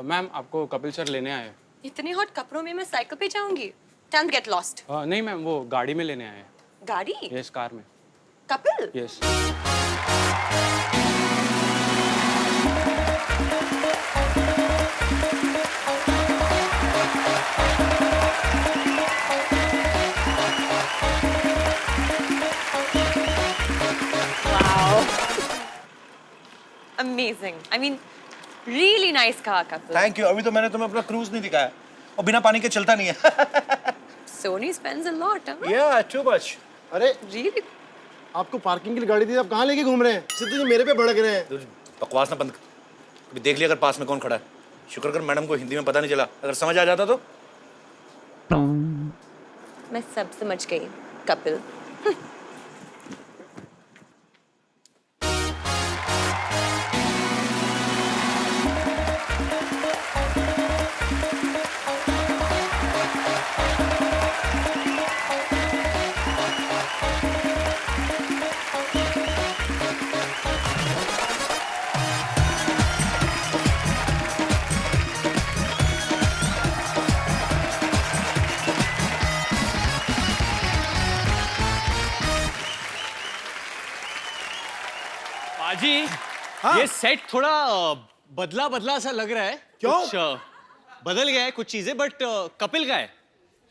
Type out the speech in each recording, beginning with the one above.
Ma'am आपको Kapil sir लेने आए हैं। इतने हॉट कपड़ों में मैं साइकिल पे जाऊंगी? Time get lost. नहीं मैम, वो गाड़ी में लेने आए हैं। गाड़ी? यस, कार में। Kapil? Yes. Amazing. I mean, really nice car, Kapil. Thank you. अभी तो मैंने तुम्हें अपना क्रूज नहीं दिखाया और बिना पानी के चलता नहीं है। Sony spends a lot, huh? Yeah, too much. अरे Really? आपको पार्किंग के लिए गाड़ी दी, आप कहाँ लेके घूम रहे हैं? सिद्धू जी मेरे पे भड़क रहे हैं। बकवास ना बंद कर। अभी देख लिया अगर पास में कौन खड़ा है। शुक्र कर मैडम को हिंदी में पता नहीं चला, अगर समझ आ जाता तो। मैं सब समझ गई, कपिल। पाजी, ये सेट थोड़ा बदला बदला सा लग रहा है। क्यों? कुछ बदल गया है कुछ चीजें, बट कपिल का है।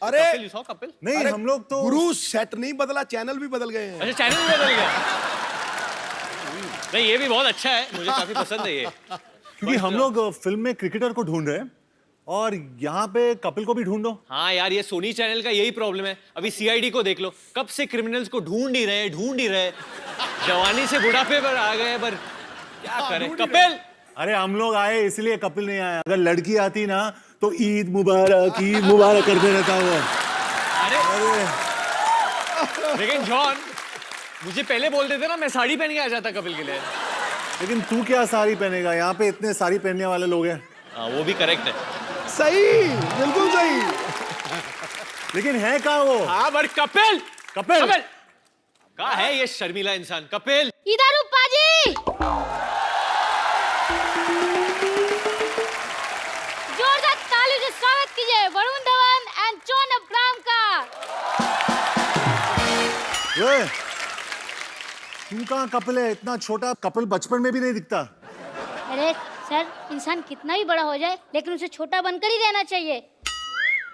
अरे कपिल, you saw कपिल? नहीं, हम लोग तो गुरु सेट नहीं बदला, चैनल भी बदल गए हैं। अच्छा, चैनल भी बदल गया। नहीं, ये भी बहुत अच्छा है, मुझे काफी पसंद है ये। क्योंकि हम लोग फिल्म में क्रिकेटर को ढूंढ रहे हैं और यहाँ पे कपिल को भी ढूंढो। हाँ यार, ये सोनी चैनल का यही प्रॉब्लम है। अभी सीआईडी को देख लो, कब से क्रिमिनल्स को ढूंढ ही रहे। जवानी से बुढ़ापे पर आ गए, पर क्या करें। कपिल, अरे हम लोग आए इसलिए, कपिल नहीं आया। अगर लड़की आती ना तो ईद मुबारक करते रहता वो। अरे लेकिन जॉन, मुझे पहले बोल देते ना, मैं साड़ी पहन के आ जाता कपिल के लिए। लेकिन तू क्या साड़ी पहनेगा? यहाँ पे इतने साड़ी पहनने वाले लोग हैं। हाँ, वो भी करेक्ट है। सही, बिल्कुल सही। लेकिन है कहाँ वो? हाँ, पर कपिल कपिल कहाँ है ये शर्मीला इंसान? कपिल, इधर पाजी, जोरदार ताली से स्वागत कीजिए Varun Dhawan and John Abraham का। ये तू कहाँ कपिल है? इतना छोटा कपिल बचपन में भी नहीं दिखता। अरे सर, इंसान कितना भी बड़ा हो जाए लेकिन उसे छोटा बनकर ही रहना चाहिए।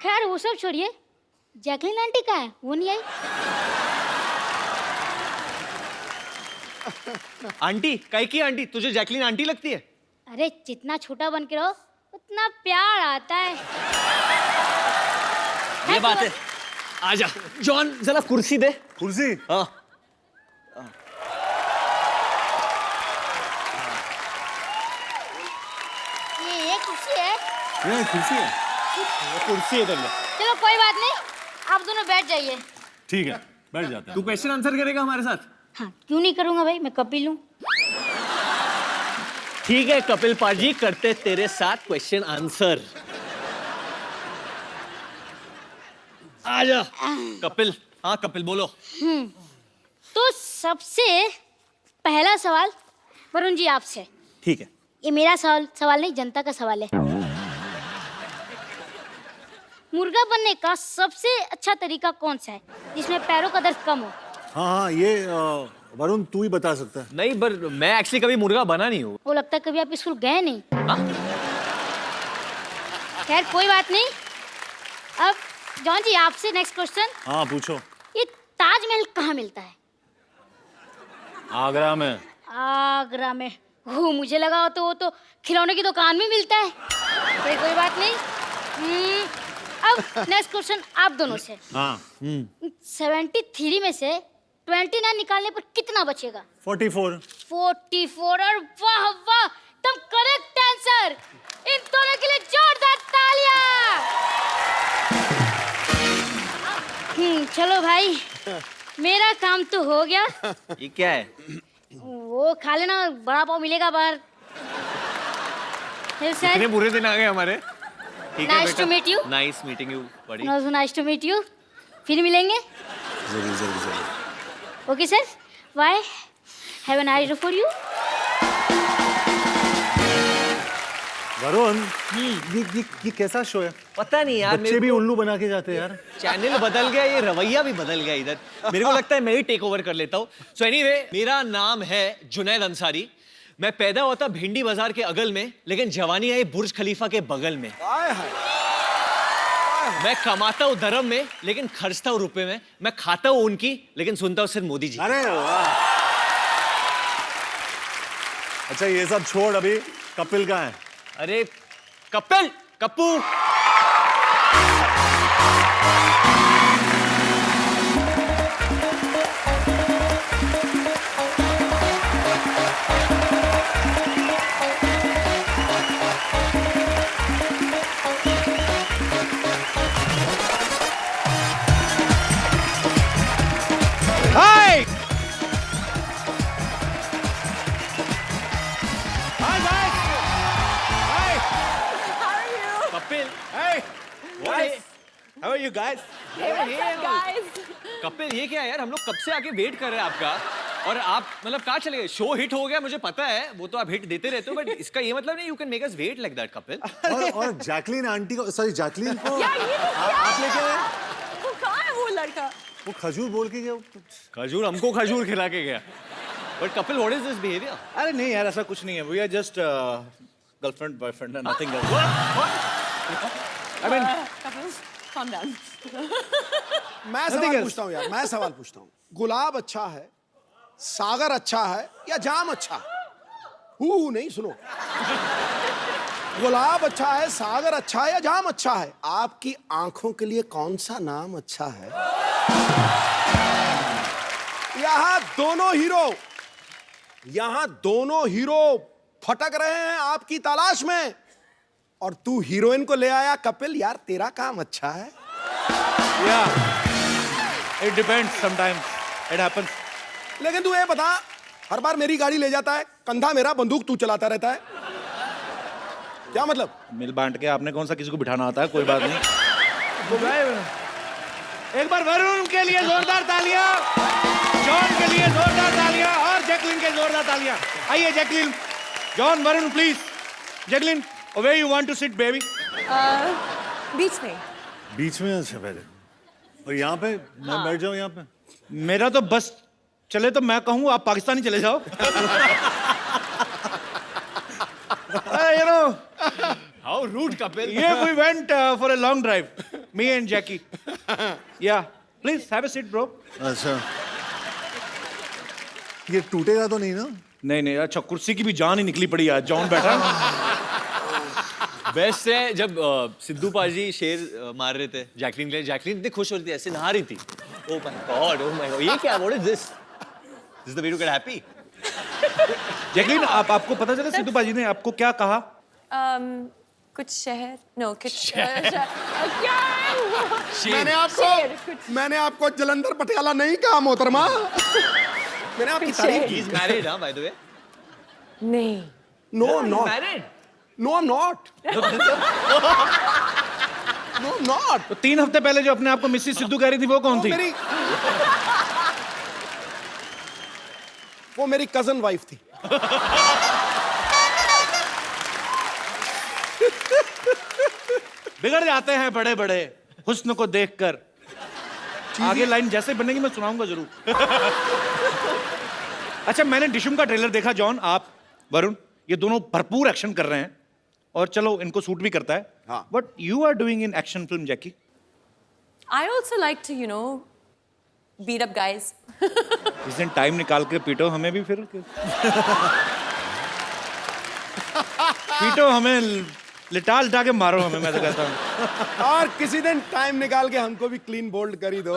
खैर वो सब छोड़िए, जैकलीन आंटी कहाँ है? वो नहीं आई। आंटी? काई की आंटी? तुझे जैकलीन आंटी लगती है? अरे जितना छोटा बन के रहो उतना प्यार आता है। ये बात है। आजा जॉन, जरा कुर्सी दे। कुर्सी? हाँ। ये कुर्सी है? ये कुर्सी है? कुर्सी है इधर। चलो कोई बात नहीं, आप दोनों बैठ जाइए। ठीक है, बैठ जाते हैं। तू क्वेश्चन आंसर करेगा हमारे साथ? हाँ, क्यों नहीं करूंगा भाई, मैं कपिल हूँ। ठीक है कपिल पाजी, करते तेरे साथ क्वेश्चन आंसर। आजा कपिल। हाँ कपिल, बोलो। तो सबसे पहला सवाल वरुण जी आपसे। ठीक है। ये मेरा सवाल नहीं, जनता का सवाल है। मुर्गा बनने का सबसे अच्छा तरीका कौन सा है जिसमें पैरों का दर्द कम हो? हाँ, ये वरुण तू ही बता सकता है। नहीं, पर मैं एक्चुअली कभी मुर्गा बना नहीं हूँ। वो लगता है कभी आप स्कूल गए नहीं। हाँ? खैर कोई बात नहीं। अब जॉन जी आपसे नेक्स्ट क्वेश्चन। हाँ पूछो। ये ताजमहल कहाँ मिलता है? आगरा में। आगरा में? वो मुझे लगा हो तो वो तो खिलौने की दुकान में मिलता है। कोई बात नहीं। अब नेक्स्ट क्वेश्चन आप दोनों से। हाँ। 73 में से 29 निकालने पर कितना बचेगा? 44। 44। और वाह वाह, तुम करेक्ट आंसर। इन दोनों के लिए जोरदार तालियां। चलो भाई, मेरा काम तो हो गया। ये क्या है? वो खा लेना, बड़ा पाव मिलेगा बाहर। इतने बुरे दिन आ गए हमारे। ठीक है Nice to meet you. Nice meeting you बड़ी। Nice to meet you. फिर मिलेंगे। जरूर। Okay sir, bye. Have a nice day for you. Varun, ये कैसा शो है? पता नहीं यार, बच्चे भी उल्लू बना के जाते हैं यार। चैनल बदल गया, ये रवैया भी बदल गया इधर। मेरे को लगता है मैं ही टेक ओवर कर लेता हूँ। सो एनीवे, मेरा नाम है जुनैद अंसारी। मैं पैदा हुआ था भिंडी बाजार के अगल में, लेकिन जवानी आई बुर्ज खलीफा के बगल में। मैं कमाता हूँ धर्म में, लेकिन खर्चता हूँ रुपए में। मैं खाता हूँ उनकी, लेकिन सुनता हूँ सिर्फ मोदी जी। अरे वाह। अच्छा ये सब छोड़, अभी कपिल कहाँ है? अरे Kapil, Kappu. Hi Kapil, how are you guys? guys. Kapil ये क्या है यार? हम लोग कब से आके वेट कर रहे हैं आपका, और आप मतलब कहाँ चले गए? शो हिट हो गया मुझे पता है, वो तो आप हिट देते रहते हो, बट इसका ये मतलब नहीं you can make us wait like that Kapil. और जैकलीन आंटी को, सॉरी जैकलीन को यार ये तो क्या आप लेके आए? वो कहाँ है वो लड़का? वो खजूर बोल के गया। खजूर, हमको खजूर खिला के गया। But Kapil what is this behavior? अरे नहीं यार, ऐसा कुछ नहीं है। We are just girlfriend boyfriend, nothing else. I mean Couple, calm down. मैं सवाल पूछता हूँ यार, मैं सवाल पूछता हूँ। गुलाब अच्छा है, सागर अच्छा है, या जाम अच्छा है? हु नहीं, सुनो। गुलाब अच्छा है, सागर अच्छा है, या जाम अच्छा है? आपकी आंखों के लिए कौन सा नाम अच्छा है? यहाँ दोनों हीरो फटक रहे हैं आपकी तलाश में, और तू हीरोइन को ले आया। कपिल यार, तेरा काम अच्छा है। yeah, it depends sometimes. It happens. लेकिन तू ये बता, हर बार मेरी गाड़ी ले जाता है, कंधा मेरा, बंदूक तू चलाता रहता है, क्या मतलब? मिल बांट के आपने कौन सा किसी को बिठाना आता है? कोई बात नहीं। एक बार वरुण के लिए जोरदार तालियां, जॉन के लिए जोरदार तालियां, और जैकलिन के जोरदार तालियां। आइए Jacqueline, John, Varun please. Jacqueline, where you want to sit baby? बीच में। बीच में? अच्छा पहले। और यहाँ पे मैं बैठ जाऊँ यहाँ पे? मेरा तो बस चले तो मैं कहूँ आप पाकिस्तानी चले जाओ। You know, how rude Kapil. yeah, we went for a long drive, me and Jackie. Yeah, please have a seat, bro. अच्छा, ये टूटेगा तो नहीं ना? नहीं नहीं, अच्छा कुर्सी की भी जान ही निकली पड़ी आज। जॉन बैठा। बेस्ट है जब सिद्धू पाजी शेर मार रहे थे जैकलीन के लिए, जैकलीन इतनी खुश हो रही थी, ऐसे नहा रही थी। Oh my God, oh my God, ये क्या? What is this? This is the way to get happy. Jacqueline, आपको पता चला सिद्धू पाजी ने आपको क्या कहा? कुछ शहर, नो कुछ क्या है वो? मैंने आपको जलंधर पटियाला नहीं कहा मोहतरमा। मैंने आपकी तारीफ ही इज मैरिड, हां, बाय द वे। नहीं। No not married? No I am not. No not. तो 3 हफ्ते पहले जो अपने आप को मिसेस सिद्धू कह रही थी, वो कौन थी? वो मेरी कजन वाइफ थी। बिगड़ जाते हैं बड़े बड़े हुस्न को देखकर। आगे लाइन जैसे बनेगी मैं सुनाऊंगा जरूर। अच्छा, मैंने डिशुम का ट्रेलर देखा। जॉन, आप, वरुण, ये दोनों भरपूर एक्शन कर रहे हैं, और चलो इनको सूट भी करता है। हाँ। What you are doing in action film, Jackie? I also like to, you know, beat up guys. इस दिन टाइम निकाल के पीटो हमें भी फिर। पीटो हमें, लिटा लिटा के मारो हमें, मैं तो कहता हूँ। और किसी दिन टाइम निकाल के हमको भी क्लीन बोल्ड कर ही दो।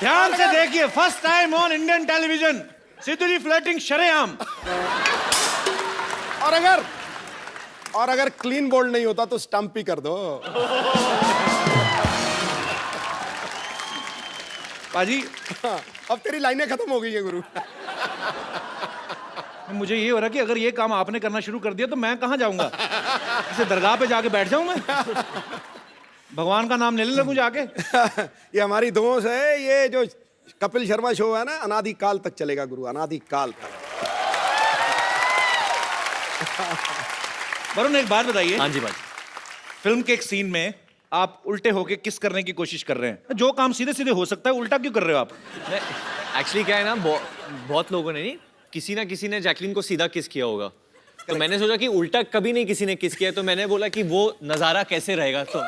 ध्यान से देखिए, first time on Indian television, Sidhu ji flirting शरेआम। और अगर क्लीन बोल्ड नहीं होता तो स्टंप ही कर दो। पाजी, अब तेरी लाइनें खत्म हो गई है गुरु। मुझे ये हो रहा कि अगर ये काम आपने करना शुरू कर दिया तो मैं कहाँ जाऊंगा? इसे दरगाह पे जाके बैठ जाऊं मैं? भगवान का नाम लेने लगूं जाके? ये हमारी दोस्त है, ये जो कपिल शर्मा शो है ना, अनादि काल तक चलेगा गुरु, अनादि काल तक। वरुण एक बात बताइए, हाँ जी भाई। फिल्म के एक सीन में आप उल्टे होके किस करने की कोशिश कर रहे हैं? जो काम सीधे सीधे हो सकता है उल्टा क्यों कर रहे हो आप? एक्चुअली क्या है ना, बहुत लोगों ने नहीं, किसी ना किसी ने जैकलीन को सीधा किस किया होगा, तो मैंने सोचा कि उल्टा कभी नहीं किसी ने किस किया, तो मैंने बोला कि वो नजारा कैसे रहेगा, तो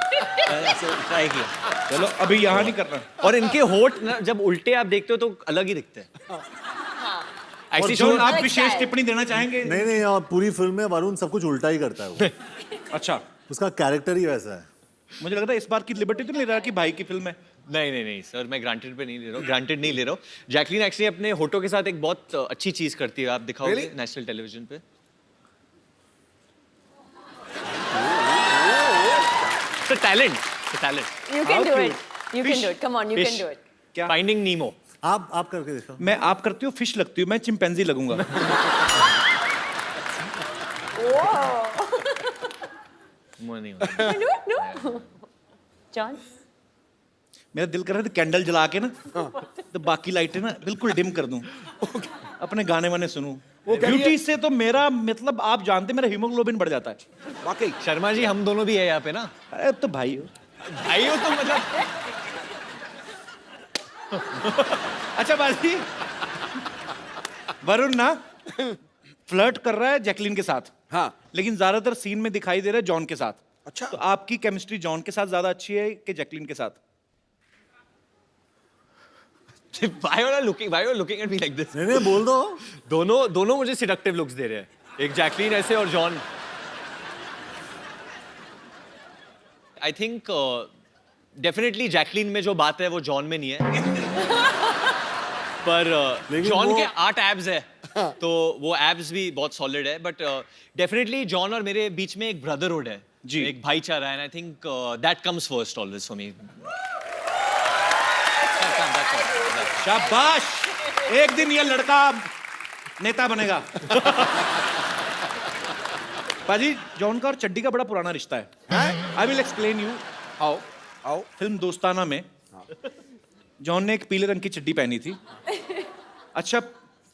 ट्राई किया। चलो अभी यहाँ नहीं करना। और इनके होठ ना जब उल्टे आप देखते हो तो अलग ही दिखते हैं। और Actually, जॉन आप अलग विशेष style। टिप्पणी देना चाहेंगे? नहीं नहीं, और पूरी फिल्म में वरुण सब कुछ उल्टा ही करता है वो। अच्छा, उसका कैरेक्टर ही वैसा है। मुझे लग रहा है इस बार की लिबर्टी तो नहीं रहा कि भाई की फिल्म है। नहीं सर, मैं ग्रांटेड पे नहीं ले रहा हूँ, ग्रांटेड नहीं ले रहा हूँ। जैकलीन एक्चुअली अपने होठों के साथ एक बहुत अच्छी चीज करती है, आप दिखाओगे Really? नेशनल टेलीविजन पे। Talent You can do it. You can do it. Come on, you can do it. क्या? फाइंडिंग नीमो। आप करके देखो। मैं आप करती हूँ फिश लगती हूँ, मैं चिंपैंजी लगूंगा। मुंह नहीं होता। No. John? मेरा दिल कर रहा है कैंडल जला के ना तो बाकी लाइटें ना बिल्कुल डिम कर दूं, अपने गाने वाने सुनूं। ब्यूटी से तो मेरा मतलब आप जानते, मेरा हीमोग्लोबिन बढ़ जाता है। वाकई शर्मा जी, हम दोनों भी है यहाँ पे ना। अरे तो भाई हो। भाई हो तो मतलब। अच्छा बाजी, वरुण ना फ्लर्ट कर रहा है जैकलीन के साथ, हाँ। लेकिन ज्यादातर सीन में दिखाई दे रहा है जॉन के साथ। अच्छा। तो आपकी केमिस्ट्री जॉन के साथ ज्यादा अच्छी है कि जैकलीन के साथ? Why are you looking at me like this? नहीं बोल दो। दोनों मुझे सिडक्टिव लुक्स दे रहे हैं, एक जैकलीन ऐसे और John. I think definitely Jacqueline में जो बात है वो जॉन में नहीं है। पर लेकिन जॉन वो- के 8 एब्स है, तो वो एब्स भी बहुत सॉलिड है। बट डेफिनेटली जॉन और मेरे बीच में एक ब्रदरहुड है जी। एक भाईचारा है, and I think that comes first always for me. शाबाश, एक दिन ये लड़का नेता बनेगा। पाजी, जॉन का और चड्डी का बड़ा पुराना रिश्ता है। I will explain you how. आओ। फिल्म दोस्ताना में जॉन ने एक पीले रंग की चड्डी पहनी थी। अच्छा,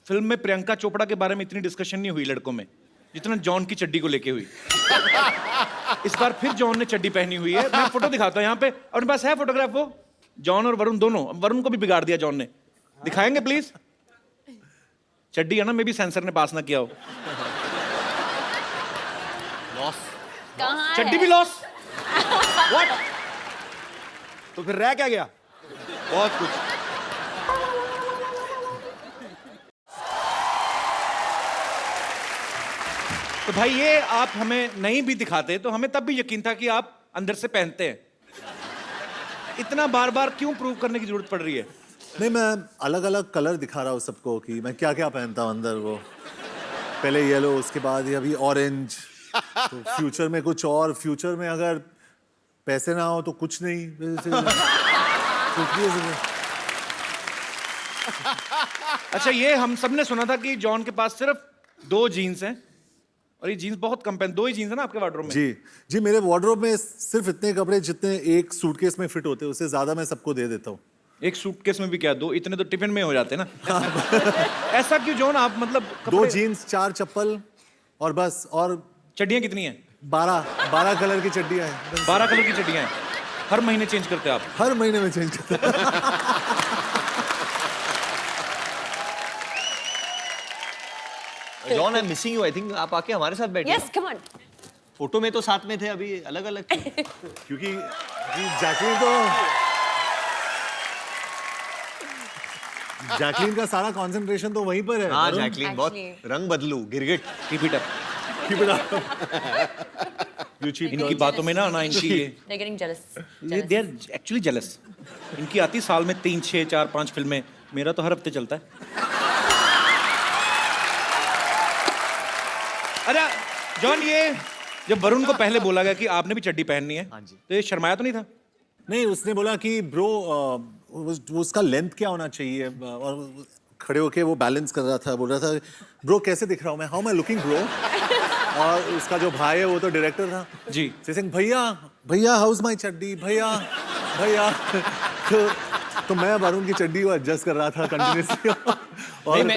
फिल्म में प्रियंका चोपड़ा के बारे में इतनी डिस्कशन नहीं हुई लड़कों में जितना जॉन की चड्डी को लेके हुई। इस बार फिर जॉन ने चड्डी पहनी हुई है, मैं फोटो दिखाता हूँ यहाँ पे, और मेरे पास है फोटोग्राफ। वो जॉन और वरुण दोनों, वरुण को भी बिगाड़ दिया जॉन ने। दिखाएंगे प्लीज? चड्डी है ना, मे भी सेंसर ने पास ना किया हो। लॉस। कहाँ चड्डी है? भी लॉस। व्हाट? तो फिर रह क्या गया? बहुत कुछ। तो भाई ये आप हमें नहीं भी दिखाते तो हमें तब भी यकीन था कि आप अंदर से पहनते हैं। इतना बार बार क्यों प्रूव करने की जरूरत पड़ रही है? नहीं, मैं अलग अलग कलर दिखा रहा हूँ सबको कि मैं क्या क्या पहनता हूँ अंदर। वो पहले येलो, उसके बाद ये अभी ऑरेंज, तो फ्यूचर में कुछ और। फ्यूचर में अगर पैसे ना हो तो कुछ नहीं। अच्छा, ये हम सब ने सुना था कि जॉन के पास सिर्फ 2 जीन्स हैं, और ये जीन्स बहुत कम पहन। 2 ही जीन्स है ना आपके वार्डरोब में? जी, मेरे वार्डरोब में सिर्फ इतने कपड़े जितने एक सूटकेस में फिट होते हैं, उससे ज्यादा मैं सबको दे देता हूँ। एक सूटकेस में भी क्या 2? इतने तो टिफिन में हो जाते हैं ना। ऐसा क्यों जॉन? आप मतलब 2 जीन्स, 4 चप्पल और बस। और चड्डियां कितनी हैं? 12 कलर की चड्डियां हैं। 12 कलर की चड्डियां हैं। हर महीने चेंज करते हैं आप? हर महीने में चेंज करता हूं। John, I am missing you. I think आप आके हमारे साथ बैठे। Yes, come on. फोटो में तो साथ में थे, अभी अलग अलग थे। क्योंकि जैकलीन का सारा कंसंट्रेशन तो वहीं पर है। हाँ, वरुण, जैकलीन बहुत Actually. रंग बदलू, गिरगिट। Keep it up. keep it up. You cheap इनकी girls. बातों में ना इनकी ये They're getting jealous. They are actually jealous. इनकी आती साल में 3, 6, 4, 5 फिल्में। मेरा तो हर हफ्ते चलता है। अरे जॉन, ये जब वरुण को पहले बोला गया कि आपने भी चड्डी पहननी है, हाँ जी। तो ये शर्माया तो नहीं था? नहीं, उसने बोला कि ब्रो उसका लेंथ क्या होना चाहिए, और खड़े होके वो बैलेंस कर रहा था। बोल रहा था, ब्रो कैसे दिख रहा हूँ मैं, how am I looking bro. और उसका जो भाई है वो तो डायरेक्टर था जी। सिंह, भैया हाउस माई चड्डी, भैया। तो मैं वरुण की चड्डी को एडजस्ट कर रहा था कंटिन्यूसली। नहीं मैं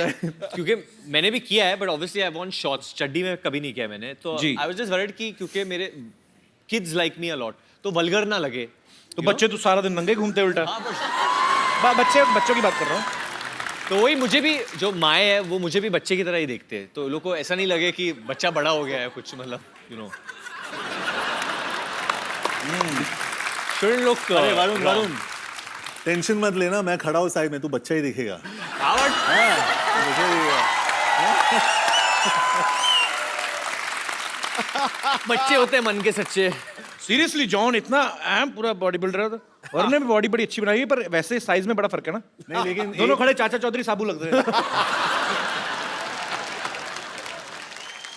क्योंकि मैंने भी किया है but obviously I want shorts चड्डी में कभी नहीं किया मैंने तो जी। आई वाज जस्ट वरीड कि क्योंकि मेरे kids like me a lot तो वल्गर ना लगे तो बच्चे तो सारा दिन नंगे घूमते उल्टा हाँ, बच्चों की बात कर रहा हूँ। तो वही मुझे भी जो माए है वो मुझे भी बच्चे की तरह ही देखते हैं तो लोग को ऐसा नहीं लगे कि बच्चा बड़ा हो गया है कुछ मतलब यू नो shouldn't look अरे वरुण wrong. वरुण टेंशन मत लेना, मैं खड़ा हूँ साइड में, तू बच्चा ही दिखेगा। Howard, मुझे बच्चे होते हैं मन के सच्चे। सीरियसली जॉन इतना अहम पूरा बॉडी बिल्डर है और ने भी बॉडी बड़ी अच्छी बनाई है पर वैसे साइज में बड़ा फर्क है ना। नहीं लेकिन दोनों खड़े चाचा चौधरी साबू लगते हैं।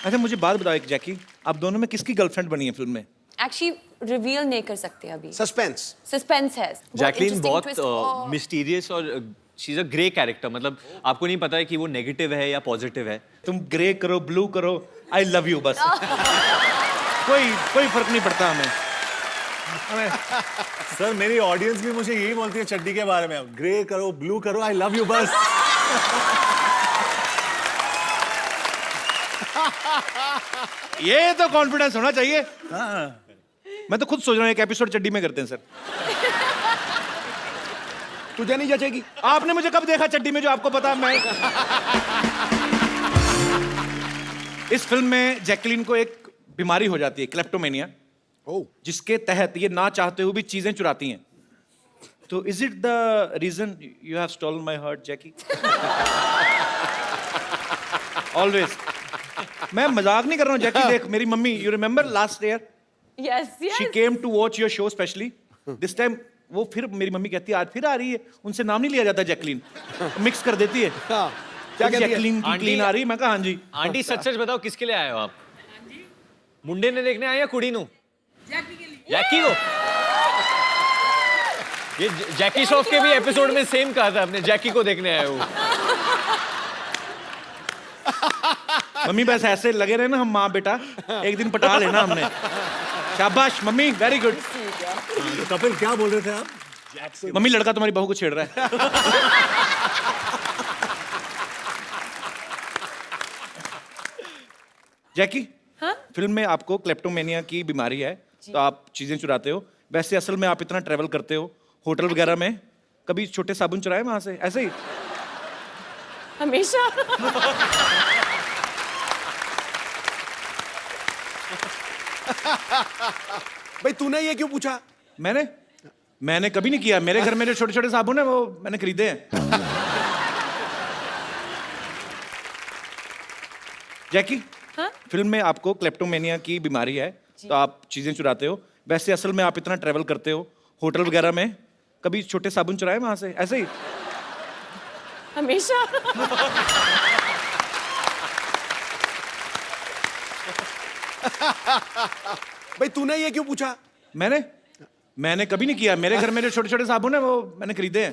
अच्छा मुझे बात बताओ एक जैकी, आप दोनों में किसकी गर्लफ्रेंड बनी है फिल्म में? Actually, reveal नहीं कर सकते अभी. सस्पेंस। Suspense है. जैकलीन बहुत मिस्टीरियस मिस्टीरियस और she is a grey character मतलब आपको नहीं पता है कि वो नेगेटिव है या पॉजिटिव है। तुम ग्रे करो ब्लू करो, आई लव यू बस। कोई फर्क नहीं पड़ता हमें। सर मेरी ऑडियंस भी मुझे यही बोलती है चड्डी के बारे में, ग्रे करो ब्लू करो, आई लव यू बस। ये तो कॉन्फिडेंस होना चाहिए। मैं तो खुद सोच रहा हूँ एक एपिसोड चड्डी में करते हैं सर। तुझे नहीं जचेगी। आपने मुझे कब देखा चड्डी में जो आपको पता? मैं इस फिल्म में जैकलीन को एक बीमारी हो जाती है, क्लेप्टोमेनिया, जिसके तहत ये ना चाहते हुए भी चीजें चुराती हैं। तो is it the reason you have stolen my heart Jackie? Always. मैं मजाक नहीं कर रहा हूँ जैकी, देख मेरी mummy, you remember last year Yes, yes. She came to watch your show specially. This time वो फिर मेरी मम्मी कहती है आज फिर आ रही है, उनसे नाम नहीं लिया जाता जैकलीन, मिक्स कर देती है। क्या कहती है? जैकलीन की क्लीन आ रही, मैं कहा हाँ जी। आंटी सच सच बताओ किसके लिए आए हो आप? मुंडे ने देखने आए या कुड़ी नु? जैकी को। ये जैकी श्रॉफ के भी एपिसोड में सेम कहा था आपने, जैकी को देखने आए हो। मम्मी बस ऐसे लगे रहे ना हम माँ बेटा, एक दिन पटा लेना हमने। शाबाश मम्मी, वेरी गुड। कपिल क्या बोल रहे थे आप? मम्मी लड़का तुम्हारी बहू को छेड़ रहा है। जैकी, हाँ? फिल्म में आपको क्लेप्टोमेनिया की बीमारी है तो आप चीजें चुराते हो। वैसे असल में आप इतना ट्रेवल करते हो होटल वगैरह में, कभी छोटे साबुन चुराए वहां से ऐसे ही? हमेशा. भाई तूने ये क्यों पूछा? मैंने कभी नहीं किया। मेरे घर में जो छोटे छोटे साबुन है वो मैंने खरीदे हैं। जैकी, हाँ? फिल्म में आपको क्लेप्टोमेनिया की बीमारी है तो आप चीजें चुराते हो। वैसे असल में आप इतना ट्रेवल करते हो होटल वगैरह में, कभी छोटे साबुन चुराए वहां से ऐसे ही? हमेशा. भाई तूने ये क्यों पूछा? मैंने कभी नहीं किया। मेरे घर में जो छोटे छोटे साबुन है वो मैंने खरीदे हैं।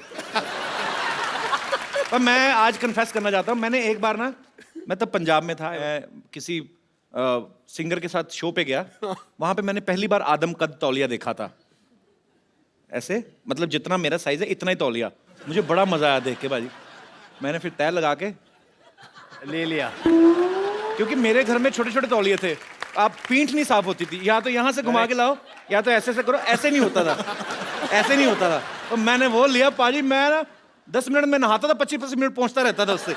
पर मैं आज कन्फेस करना चाहता हूँ, मैंने एक बार ना, मैं तब पंजाब में था, मैं किसी सिंगर के साथ शो पे गया, वहां पे मैंने पहली बार आदम कद तौलिया देखा था। ऐसे मतलब जितना मेरा साइज है इतना ही तौलिया। मुझे बड़ा मजा आया देख के बाजी। मैंने फिर तय लगा के ले लिया क्योंकि मेरे घर में छोटे छोटे तौलिए थे, आप पीठ नहीं साफ होती थी, या तो यहाँ से घुमा के लाओ या तो ऐसे करो, ऐसे नहीं होता था, ऐसे नहीं होता था। तो मैंने वो लिया पाजी, मैं ना 10 मिनट में नहाता था, 25 मिनट पहुंचता रहता था उससे।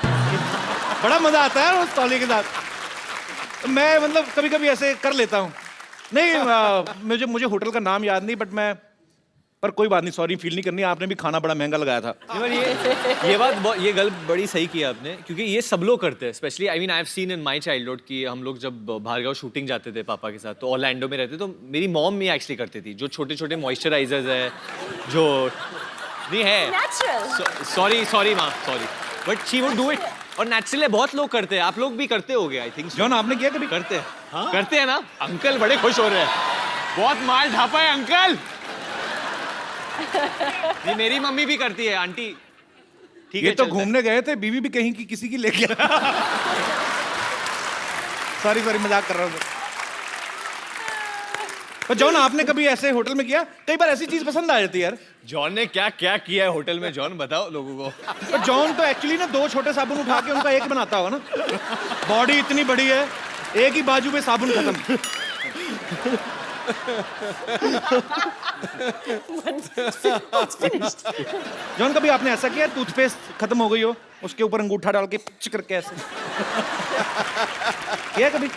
बड़ा मजा आता है उस तौलिए के साथ। तो मैं मतलब कभी कभी ऐसे कर लेता हूँ। नहीं मुझे होटल का नाम याद नहीं, बट मैं, पर कोई बात नहीं, सॉरी फील नहीं करनी। आपने भी खाना बड़ा महंगा लगाया था। ये गल बड़ी सही किया आपने क्योंकि ये सब लोग करते हैं। Specially I mean I have seen in my childhood कि हम लोग जब भार्गव शूटिंग जाते थे पापा के साथ तो ऑरलैंडो में रहते, तो मेरी मॉम भी एक्चुअली करती थी। जो छोटे छोटे मॉइस्चराइजर्स है जो नहीं है, Natural. सॉरी माँ, sorry, but she would do it. और नेचुरली बहुत लोग करते हैं, आप लोग भी करते होगे आई थिंक। जॉन आपने किया कभी? करते हैं, हाँ? करते हैं ना। अंकल बड़े खुश हो रहे हैं, बहुत माल ढापा है अंकल। नहीं मेरी मम्मी भी करती है आंटी। ठीक है, ये तो घूमने गए थे, बीवी भी कहीं की किसी की ले गया। सॉरी मजाक कर रहा हूँ। पर जॉन आपने कभी ऐसे होटल में किया? कई बार ऐसी चीज पसंद आ जाती है यार। जॉन ने क्या क्या किया है होटल में? जॉन बताओ लोगों को। पर जॉन तो एक्चुअली ना 2 छोटे साबुन उठा के उनका एक बनाता होगा ना। बॉडी इतनी बड़ी है, एक ही बाजू पे साबुन खत्म। जॉन कभी आपने ऐसा किया टूथपेस्ट खत्म हो गई हो, उसके ऊपर अंगूठा डाल के पिच करके ऐसे किया कभी?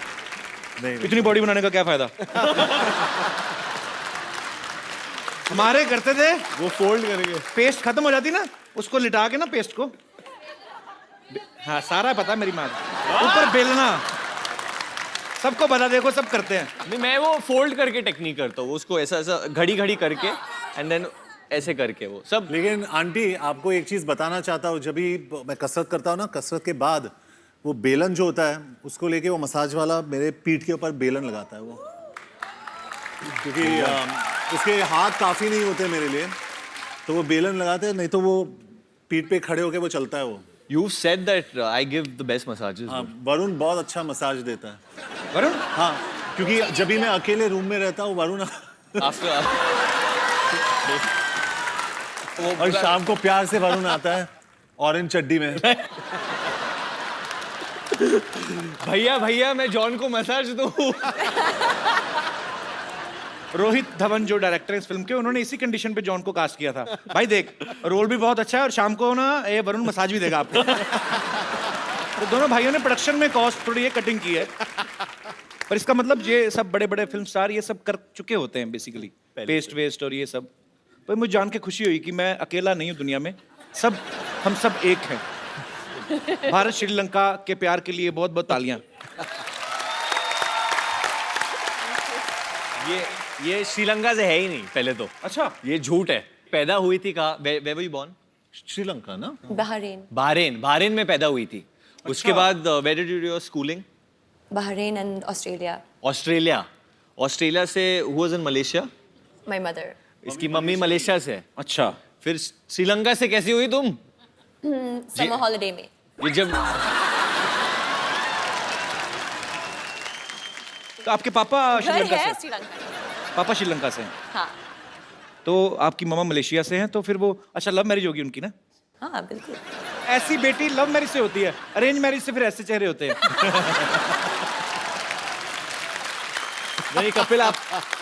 नहीं इतनी बॉडी बनाने का क्या फायदा? हमारे करते थे, वो फोल्ड करके। पेस्ट खत्म हो जाती ना, उसको लिटा के ना पेस्ट को, हाँ सारा पता है मेरी माँ को। ऊपर बेलना, सबको पता, देखो सब करते हैं। नहीं, मैं वो फोल्ड करके टेक्निक करता हूँ, उसको ऐसा ऐसा घड़ी घड़ी करके एंड देन ऐसे करके वो सब। लेकिन आंटी आपको एक चीज बताना चाहता हूँ, जब भी मैं कसरत करता हूँ ना, कसरत के बाद वो बेलन जो होता है उसको लेके वो मसाज वाला मेरे पीठ के ऊपर बेलन लगाता है वो, क्योंकि उसके हाथ काफी नहीं होते मेरे लिए, तो वो बेलन लगाते हैं, नहीं तो वो पीठ पे खड़े होके वो चलता है वो। You said that I give the best massages. हाँ, वरुण बहुत अच्छा मसाज देता है। वरुण? हाँ, क्योंकि जब भी मैं अकेले रूम में रहता हूँ वरुण After और शाम को प्यार से वरुण आता है ऑरेंज चड्डी में। भैया भैया मैं जॉन को मसाज दूं। रोहित धवन जो डायरेक्टर है इस फिल्म के, उन्होंने इसी कंडीशन पे जॉन को कास्ट किया था। भाई देख, रोल भी बहुत अच्छा है और शाम को ना ये वरुण मसाज भी देगा आपको। तो दोनों भाइयों ने प्रोडक्शन में कॉस्ट थोड़ी ये कटिंग की है, पर इसका मतलब ये सब बड़े बड़े फिल्म स्टार ये सब कर चुके होते हैं बेसिकली, पेस्ट वेस्ट और ये सब। पर मुझे जान के खुशी हुई कि मैं अकेला नहीं हूँ दुनिया में, सब हम सब एक हैं। भारत श्रीलंका के प्यार के लिए बहुत बहुत तालियां। ये श्रीलंका से है ही नहीं पहले तो। अच्छा, ये झूठ है। पैदा हुई थी कहाँ? Where were you born? Sri Lanka ना? Bahrain. बहरीन में पैदा हुई थी। उसके बाद where did you do your schooling? Bahrain and Australia. Australia से who was in Malaysia? My mother. इसकी मम्मी मलेशिया से है। अच्छा। फिर श्रीलंका से कैसी हुई तुम? Summer holiday में। ये जब तो आपके पापा घर श्रीलंका है से? श्रीलंका। पापा श्रीलंका से हैं। हाँ तो आपकी मम्मा मलेशिया से हैं, तो फिर वो अच्छा लव मैरिज होगी उनकी ना? हाँ बिल्कुल। ऐसी बेटी लव मैरिज से होती है, अरेंज मैरिज से फिर ऐसे चेहरे होते हैं। नहीं कपिल, आप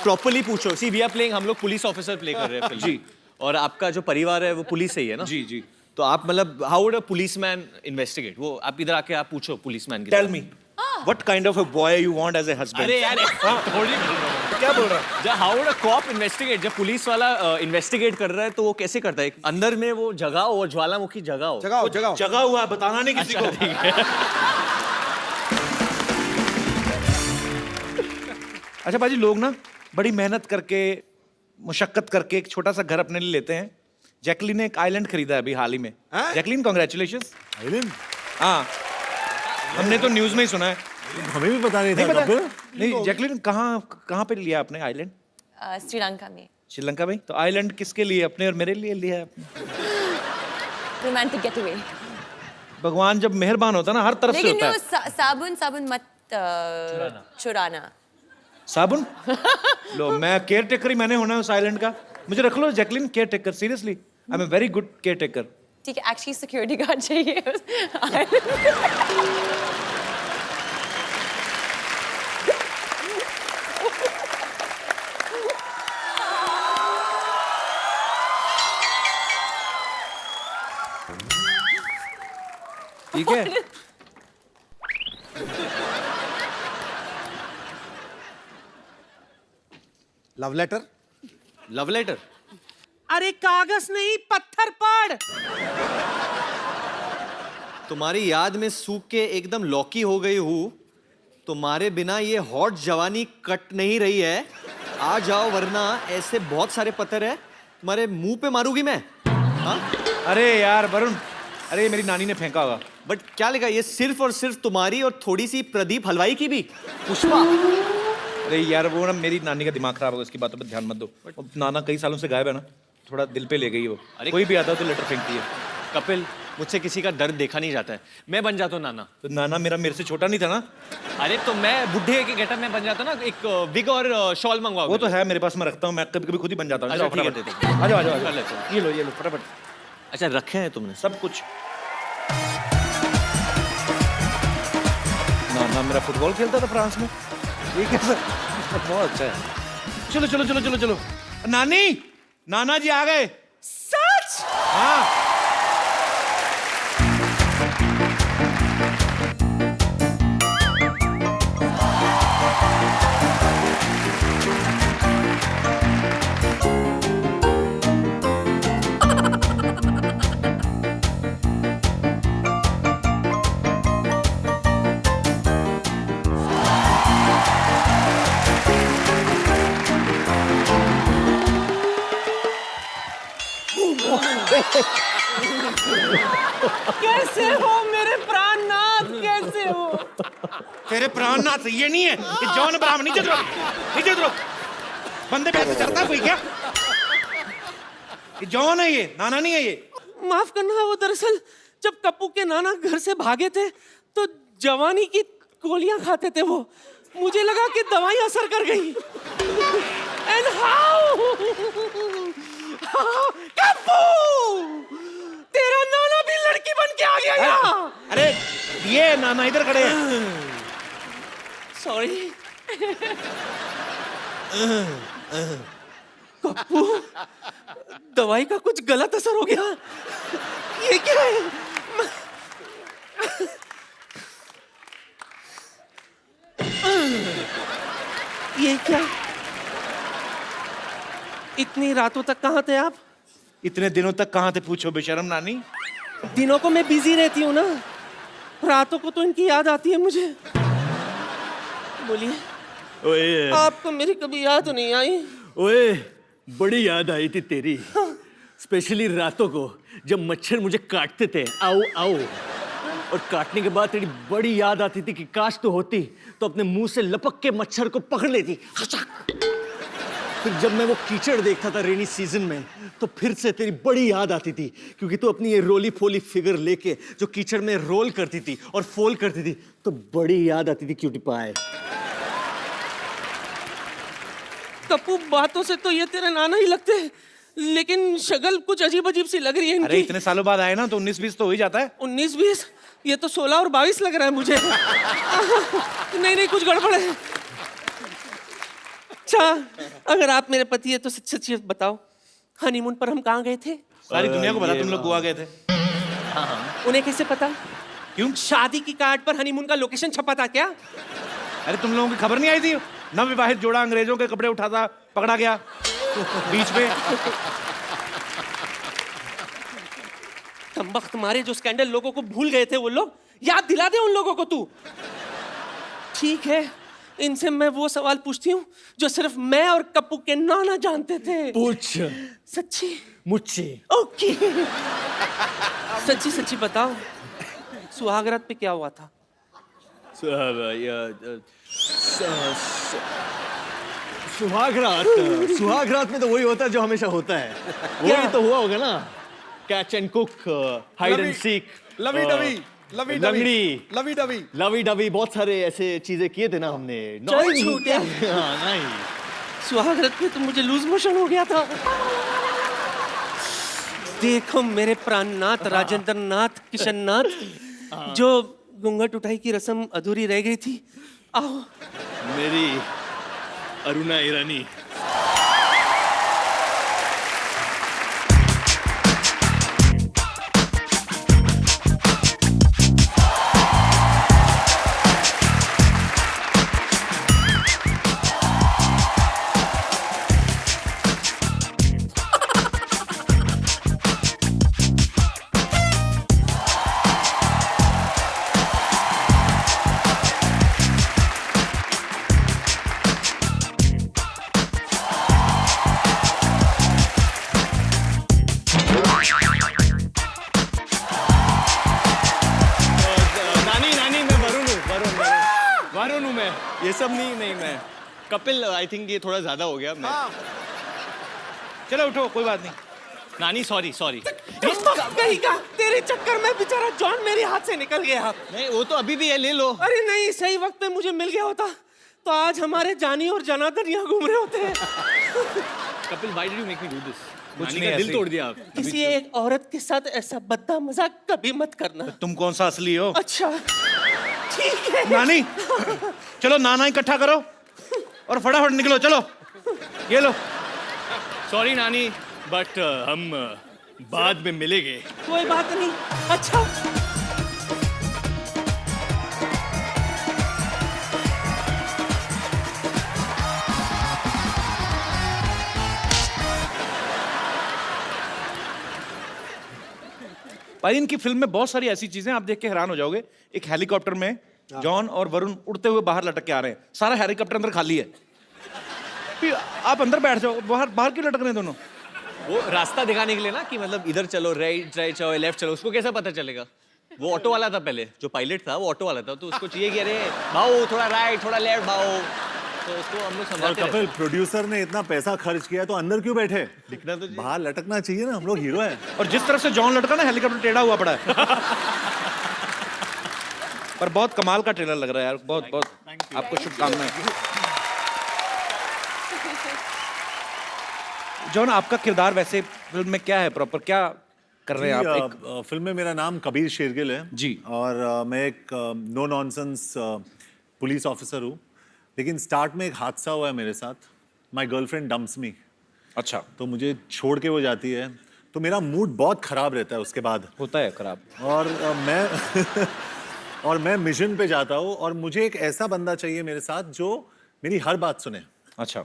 प्रॉपर्ली पूछो। सी वी आर प्लेइंग, हम लोग पुलिस ऑफिसर प्ले कर रहे हैं फिल्म। जी। और आपका जो परिवार है वो पुलिस से ही है ना? जी जी। तो आप मतलब how would a policeman investigate? वो आप इधर आके आप पूछो पुलिसमैन की। Tell me what kind of a boy you want as a husband? अरे यार क्या बोल रहा है? जब how would a cop investigate? जब पुलिस वाला इन्वेस्टिगेट कर रहा है तो वो कैसे करता है? अंदर में वो जगह हो, वो ज्वालामुखी जगह हो। जगाओ जगाओ। जगा हुआ है, बताना नहीं किसी को। ठीक है। अच्छा बाजी, लोग ना बड़ी मेहनत करके, मुशक्कत करके एक छोटा सा घर अपने लिए लेते हैं। जैकलीन ने एक आइलैंड खरीदा है अभी हाल ही में। Jacqueline congratulations. आइलैंड? हाँ, हमने तो न्यूज में ही सुना है। हमें भी पता नहीं नहीं था पता? कपिल। नहीं, जैकलीन कहाँ पे लिया आपने आइलैंड? श्रीलंका में। श्रीलंका में? तो आइलैंड किसके लिए, अपने और मेरे लिए लिया है आपने? Romantic getaway. भगवान जब मेहरबान होता है ना, हर तरफ से लेकिन होता वो है। साबुन मत चुराना। साबुन? लो, मैं केयर टेकर ही मैंने होना है उस आइलैंड का। मुझे रख लो Jacqueline caretaker, seriously I am a very good caretaker. ठीक है, एक्चुअली सिक्योरिटी गार्ड चाहिए। ठीक है। Love letter? Love letter? अरे कागज नहीं, पत्थर पड़। तुम्हारी याद में सूख के एकदम लौकी हो गई हूँ। तुम्हारे बिना ये हॉट जवानी कट नहीं रही है। आ जाओ वरना ऐसे बहुत सारे पत्थर है तुम्हारे मुंह पे मारूंगी मैं। हाँ? अरे यार वरुण, अरे मेरी नानी ने फेंका होगा। बट क्या लिखा? ये सिर्फ और सिर्फ तुम्हारी और थोड़ी सी प्रदीप हलवाई की भी। पुष्पा। अरे यार वो ना मेरी नानी का दिमाग खराब होगा, उसकी बातों पर ध्यान मत दो। नाना कई सालों से गायब है ना, थोड़ा दिल पे ले गई वो। अरे कोई भी आता है तो लेटर फेंकती है। कपिल, मुझसे किसी का दर्द देखा नहीं जाता है। मैं बन जाता हूँ नाना। तो नाना मेरे से छोटा नहीं था ना? अरे तो मैं बुढ़े के गेटअप में बन जाता हूँ ना, एक विग और शॉल मंगवाओ। वो तो है मेरे पास, मैं रखता हूँ, मैं कभी कभी खुद ही बन जाता हूँ। अच्छा, जाओ, ठीक है, फटाफट। दे दो। आ जाओ आ जाओ आ कर जाओ। लेता हूँ। ये लो फटाफट, अच्छा रखे हैं तुमने? सब कुछ। नाना मेरा फुटबॉल खेलता था फ्रांस में। ये कैसा? बहुत अच्छा है। चलो चलो चलो चलो चलो। नानी, नाना जी आ गए। सच? हाँ। कैसे हो मेरे प्राणनाथ, कैसे हो? तेरे प्राणनाथ ये नहीं है, ये जॉन अब्राहम। नीचे उतरो, नीचे उतरो। बंदे पे ऐसे चढ़ता है कोई क्या? ये जॉन है, ये नाना नहीं है ये। माफ करना, वो दरअसल जब कप्पू के नाना घर से भागे थे तो जवानी की गोलियां खाते थे वो। मुझे लगा कि दवाई असर कर गई। एंड हाउ कप्पू, तेरा नाना भी लड़की बन के आ गया यहाँ। अरे ये नाना इधर खड़े हैं। सॉरी कप्पू, दवाई का कुछ गलत असर हो गया। ये क्या है? ये क्या? इतनी रातों तक कहाँ थे आप? इतने दिनों तक कहाँ थे पूछो बेशरम नानी। दिनों को मैं बिजी रहती हूँ ना, रातों को तो इनकी याद आती है मुझे। बोलिए, ओए आपको मेरी कभी याद नहीं आई? ओए, बड़ी याद आई थी तेरी, स्पेशली रातों को जब मच्छर मुझे काटते थे। आओ आओ। और काटने के बाद तेरी बड़ी याद आती थी कि काश तो होती तो अपने मुंह से लपक के मच्छर को पकड़ लेती। फिर जब मैं वो कीचड़ देखता था रेनी सीजन में तो फिर से तेरी बड़ी याद आती थी, क्योंकि तू अपनी ये रोली फोली फिगर लेके जो कीचड़ में रोल करती थी और फोल करती थी तो बड़ी याद आती थी क्यूटी पाए। कप्पू, बातों से तो ये तेरे नाना ही लगते हैं, लेकिन शक्ल कुछ अजीब अजीब सी लग रही है अरे इनकी। इतने सालों बाद आए ना तो 19-20 तो हो ही जाता है। 19-20? ये तो 16 और 22 लग रहा है मुझे। नहीं नहीं, कुछ गड़बड़ है। अच्छा, अगर आप मेरे पति है तो सच सच ये बताओ, हनीमून पर हम कहाँ गए थे? सारी दुनिया को पता तुम लोग गोवा गए थे। उन्हें कैसे पता? क्यों? शादी की कार्ड पर हनीमून का लोकेशन छपा था क्या? अरे तुम लोगों की खबर नहीं आई थी? नवविवाहित जोड़ा अंग्रेजों के कपड़े उठाता पकड़ा गया बीच में। तंबख्त मारे जो स्कैंडल लोगों को भूल गए थे वो लोग, याद दिला दे उन लोगों को तू। ठीक है, इनसे मैं वो सवाल पूछती हूँ जो सिर्फ मैं और कप्पू के नाना जानते थे। पूछ सच्ची? मुझसे। ओके। सच्ची सच्ची बताओ, सुहागरात पे क्या हुआ था? सुहागरात में तो वही होता है जो हमेशा होता है। वही तो हुआ होगा ना, catch and cook, hide and seek, lovey dovey, lovey लंगड़ी, लवी डवी, लवी डवी, बहुत सारे ऐसे चीजें किए थे ना हमने। चल छूटे। हाँ, नहीं। सुहागरात पे तो मुझे लूज मोशन हो गया था। देखो मेरे प्राणनाथ, राजेंद्र नाथ, किशन नाथ, जो घूंघट उठाई की रस्म अधूरी रह गई थी, आओ। मेरी अरुणा ईरानी। ये सब नहीं मैं कपिल, आई थिंक ये थोड़ा ज्यादा हो गया। मैं चलो उठो, कोई बात नहीं। नानी सॉरी सॉरी कहीं का तेरे चक्कर में बेचारा जॉन मेरे हाथ से निकल गया। नहीं वो तो अभी भी है, ले लो। अरे नहीं, सही वक्त पे मुझे मिल गया होता तो आज हमारे जानी और जनार्दन यहाँ घूम रहे होते हैं। Kapil why did you make me do this? कुछ नानी नहीं, का दिल ऐसे तोड़ दिया आप। किसी एक औरत के साथ ऐसा बद्दा मजाक कभी मत करना। तुम कौन सा असली हो? अच्छा ठीक है। नानी चलो नाना इकट्ठा करो और फटाफट निकलो, चलो ये लो। सॉरी नानी बट हम बाद में मिलेंगे। कोई बात नहीं। अच्छा भाई इनकी फिल्म में बहुत सारी ऐसी चीजें आप देख के हैरान हो जाओगे। एक हेलीकॉप्टर में जॉन और वरुण उड़ते हुए बाहर लटक के आ रहे हैं, सारा हेलीकॉप्टर अंदर खाली है। फिर आप अंदर बैठ जाओ, बाहर बाहर क्यों लटक रहे हैं दोनों? वो रास्ता दिखाने के लिए ना कि मतलब इधर चलो, राइट राइट चलो, लेफ्ट चलो। उसको कैसा पता चलेगा? वो ऑटो वाला था पहले, जो पायलट था वो ऑटो वाला था, तो उसको चाहिए कि अरे भाओ थोड़ा राइट थोड़ा लेफ्ट भाओ, तो उसको हम लोग और समझाते रहते कपिल प्रोड्यूसर ने इतना पैसा खर्च किया तो अंदर क्यों बैठे? दिखना तो चाहिए। बाहर लटकना चाहिए ना, हम लोग हीरो हैं। और जिस तरफ से जॉन लटका ना, हेलीकॉप्टर टेढ़ा हुआ पड़ा है। पर बहुत कमाल का ट्रेलर लग रहा है यार, बहुत बहुत आपको शुभकामनाएं। जॉन आपका किरदार वैसे फिल्म में क्या है, प्रॉपर क्या कर रहे हैं आप? एक फिल्म में मेरा नाम कबीर शेरगिल है जी। और मैं एक नो नॉनसेंस पुलिस ऑफिसर हूँ, लेकिन स्टार्ट में एक हादसा हुआ है मेरे साथ। माय गर्लफ्रेंड डम्प्स मी। अच्छा, तो मुझे छोड़ के वो जाती है, तो मेरा मूड बहुत खराब रहता है उसके बाद। होता है खराब। और मैं और मैं मिशन पे जाता हूँ और मुझे एक ऐसा बंदा चाहिए मेरे साथ जो मेरी हर बात सुने। अच्छा,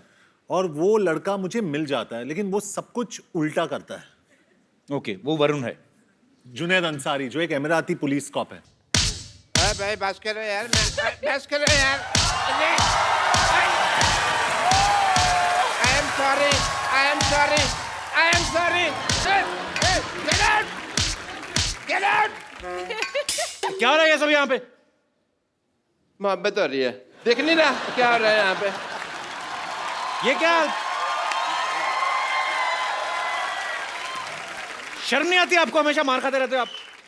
और वो लड़का मुझे मिल जाता है, लेकिन वो सब कुछ उल्टा करता है। ओके, वो वरुण है। जुनैद अंसारी जो एक एमिराती पुलिस कॉप है। भाई बस करो यार, बस करो यार। I am sorry, I am sorry, I am sorry. Get out! Get out! क्या हो रहा है ये सब यहाँ पे? मोहब्बत हो रही है, देख नहीं रहा क्या हो रहा है यहाँ पे? ये क्या? शर्म नहीं आती आपको? हमेशा मार खाते रहते हो आप,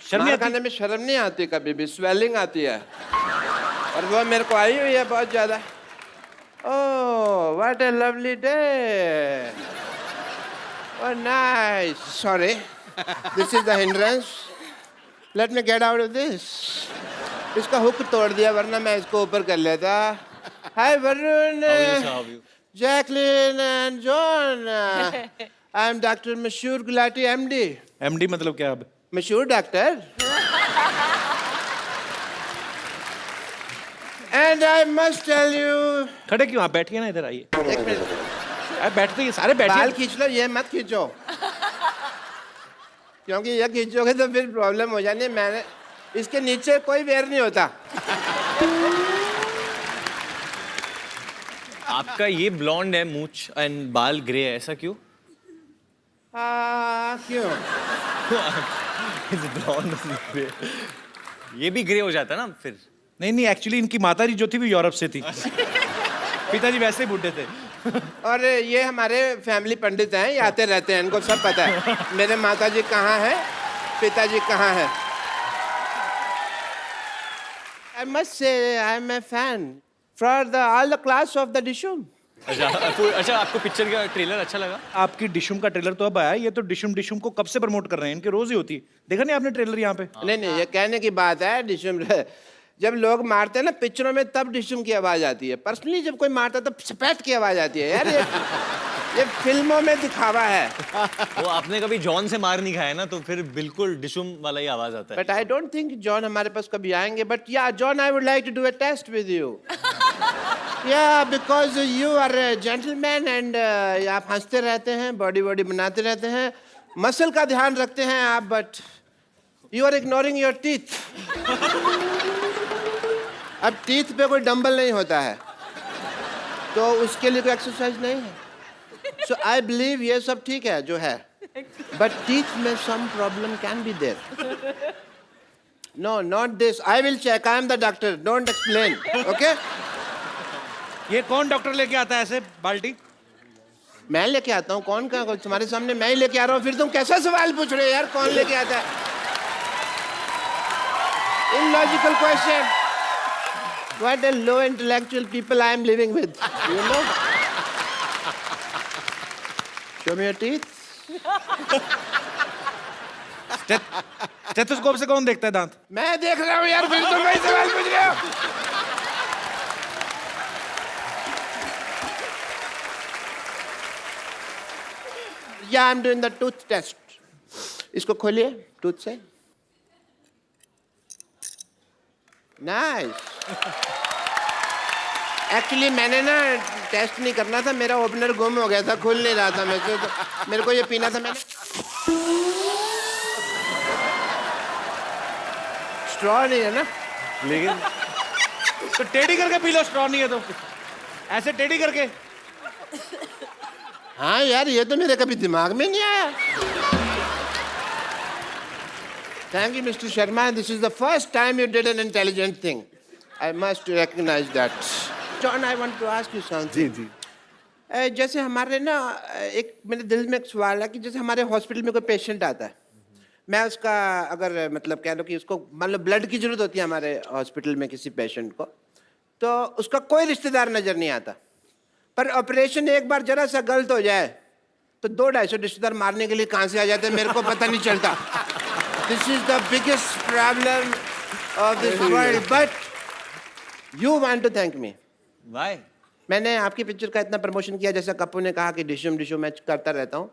शर्म नहीं मार आती? खाने में शर्म नहीं आती, कभी भी स्वेलिंग आती है, और वो मेरे को आई हुई है बहुत ज्यादा। Oh what a lovely day, oh nice, sorry this is the hindrance, let me get out of this. इसका हुक तोड़ दिया, वरना मैं इसको ऊपर कर लेता। Hi Varun, Jacqueline and John, I am doctor Mashoor Gulati MD। MD मतलब क्या? अब मशहूर doctor. And I must tell you. खड़े क्यों? आप बैठिए ना, इधर आइए। एक मिनट, आप बैठते ही सारे बाल बैठिए। खींच लो, ये मत खींचो, क्योंकि ये खींचोगे तो फिर प्रॉब्लम हो जानी है। मैंने इसके नीचे कोई वेयर नहीं होता। आपका ये ब्लॉन्ड है मूंछ एंड बाल ग्रे है, ऐसा क्यों? क्यों? ब्लॉन्ड ये भी ग्रे हो जाता ना फिर। नहीं नहीं, एक्चुअली इनकी माता जी जो थी वो यूरोप से थी। पिताजी वैसे ही बूढ़े थे। और ये हमारे फैमिली पंडित हैं, ये आते रहते हैं, इनको सब पता है मेरे माताजी कहाँ हैं, पिताजी कहाँ हैं। I must say I am a fan for all the class of the Dishum. अच्छा आपको पिक्चर का ट्रेलर अच्छा लगा? आपकी डिशुम का ट्रेलर तो अब आया, ये तो डिशुम डिशुम को कब से प्रमोट कर रहे हैं, इनके रोज ही होती है। देखा नहीं आपने ट्रेलर यहाँ पे? नहीं, ये कहने की बात है, डिशुम जब लोग मारते हैं ना पिक्चरों में, तब डिशुम की आवाज आती है। पर्सनली जब कोई मारता है तब सपैट की आवाज आती है यार। ये फिल्मों में दिखावा है। वो आपने कभी जॉन से मार नहीं खाया ना, तो फिर बिल्कुल डिशुम वाला ही आवाज आता है। But I don't think John हमारे पास कभी आएंगे। But yeah John, I would like to do a test with you. Yeah because you are a gentleman and आप हंसते रहते हैं, बॉडी बनाते रहते हैं, मसल का ध्यान रखते हैं आप, but you are ignoring your teeth. अब टीथ पे कोई डंबल नहीं होता है, तो उसके लिए कोई एक्सरसाइज नहीं है। सो आई बिलीव ये सब ठीक है जो है, बट टीथ में some problem can be there. No not this, I will check, I am the doctor, don't explain, okay? ये कौन डॉक्टर लेके आता है ऐसे बाल्टी? मैं लेके आता हूँ, कौन का तुम्हारे सामने मैं ही लेके आ रहा हूँ, फिर तुम कैसा सवाल पूछ रहे हो यार, कौन लेके आता है? Illogical question. What a low intellectual people I am living with, you know? Show me your teeth. Stethoscope से कौन देखता है दांत? मैं देख रहा हूँ यार, फिर तुम वही सवाल पूछ रहे हो। Yeah, I'm doing the tooth test. इसको खोलिए टूथ से। Nice. एक्चुअली मैंने ना टेस्ट नहीं करना था, मेरा ओपनर गुम हो गया था, खुल नहीं रहा था मेरे को, तो मेरे को ये पीना था। मैंने स्ट्रॉ नहीं है ना, लेकिन तो टेढ़ी करके पी लो, स्ट्रॉ नहीं है तो ऐसे टेढ़ी करके। हाँ यार, ये तो मेरे कभी दिमाग में नहीं आया। Thank you, Mr. Sharma. This is the first time you did an intelligent thing. I must recognize that. John, I want to ask you something. जी जी। जैसे हमारे ना एक मेरे दिल में एक सवाल है कि जैसे हमारे हॉस्पिटल में कोई पेशेंट आता है, मैं उसका अगर मतलब कह लो कि उसको मान लो ब्लड की जरूरत होती है हमारे हॉस्पिटल में किसी पेशेंट को, तो उसका कोई रिश्तेदार नजर नहीं आता, पर ऑपरेशन एक बार जरा सा गलत हो जाए तो 200-250 रिश्तेदार मारने के लिए कहाँ से आ जाते हैं, मेरे को पता नहीं चलता। This is the biggest problem of this world, but you want to thank me. Why? मैंने आपकी पिक्चर का इतना प्रमोशन किया, जैसा कप्पू ने कहा कि डिशुम मैं करता रहता हूँ।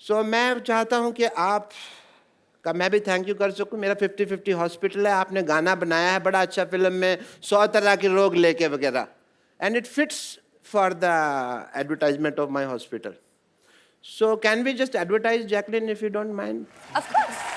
सो मैं चाहता हूँ कि आप का मैं भी थैंक यू कर सकूँ। मेरा 50-50 हॉस्पिटल है, आपने गाना बनाया है बड़ा अच्छा फिल्म में, 100 तरह के रोग लेके वगैरह, and it fits for the advertisement of my hospital. So can we just advertise Jacqueline if you don't mind? Of course.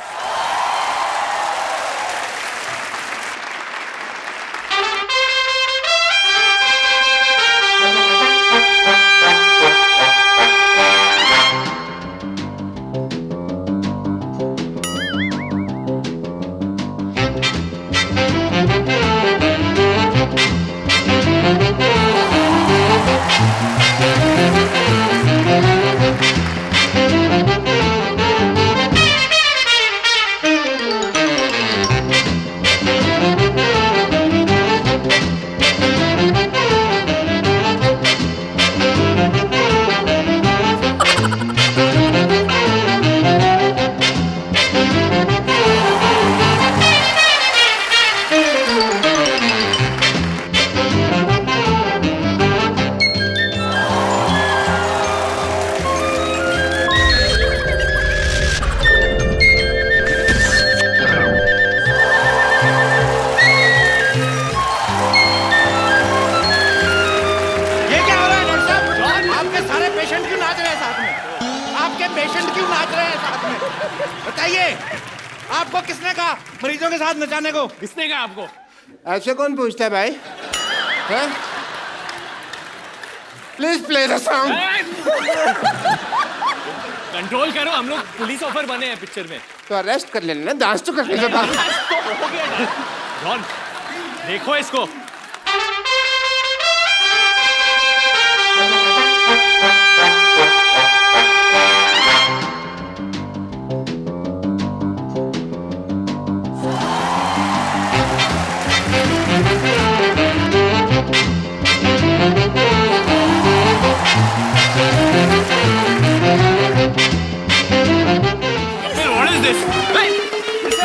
आपको किसने कहा मरीजों के साथ नचाने को? किसने कहा आपको? ऐसे कौन पूछता है भाई? Please play the song. Control करो, हम लोग पुलिस ऑफर बने हैं पिक्चर में। तो अरेस्ट कर लेना, डांस तो करने से बात। जॉन, देखो इसको।